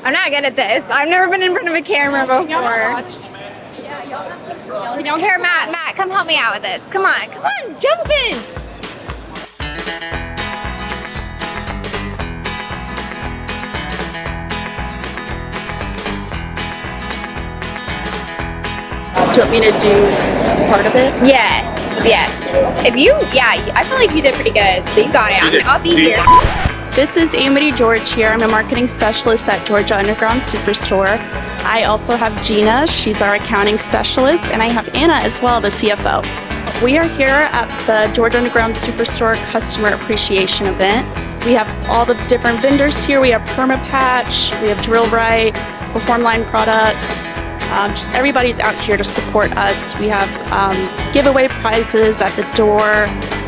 I'm not good at this. I've never been in front of a camera before. Here, Matt, come help me out with this. Come on, jump in. Do you want me to do part of it? Yes. I feel like you did pretty good. So you got it. I'll be here. This is Amity George here. I'm a marketing specialist at Georgia Underground Superstore. I also have Gina, she's our accounting specialist, and I have Anna as well, the CFO. We are here at the Georgia Underground Superstore Customer Appreciation Event. We have all the different vendors here. We have PermaPatch, we have DrilRite, Perform Line Products. Just everybody's out here to support us. We have giveaway prizes at the door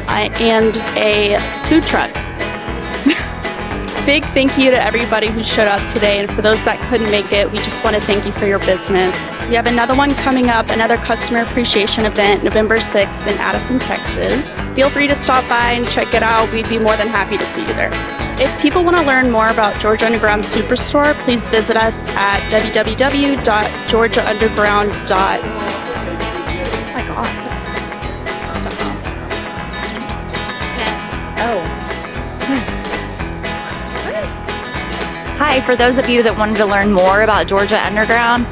and a food truck. Big thank you to everybody who showed up today, and for those that couldn't make it, we just want to thank you for your business. We have another one coming up, another customer appreciation event, November 6th in Addison, Texas. Feel free to stop by and check it out. We'd be more than happy to see you there. If people want to learn more about Georgia Underground Superstore, please visit us at www.georgiaunderground.com. Oh my God. Hi, for those of you that wanted to learn more about Georgia Underground,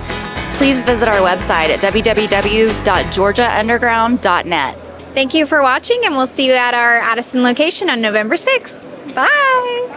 please visit our website at www.georgiaunderground.net. Thank you for watching, and we'll see you at our Addison location on November 6th. Bye.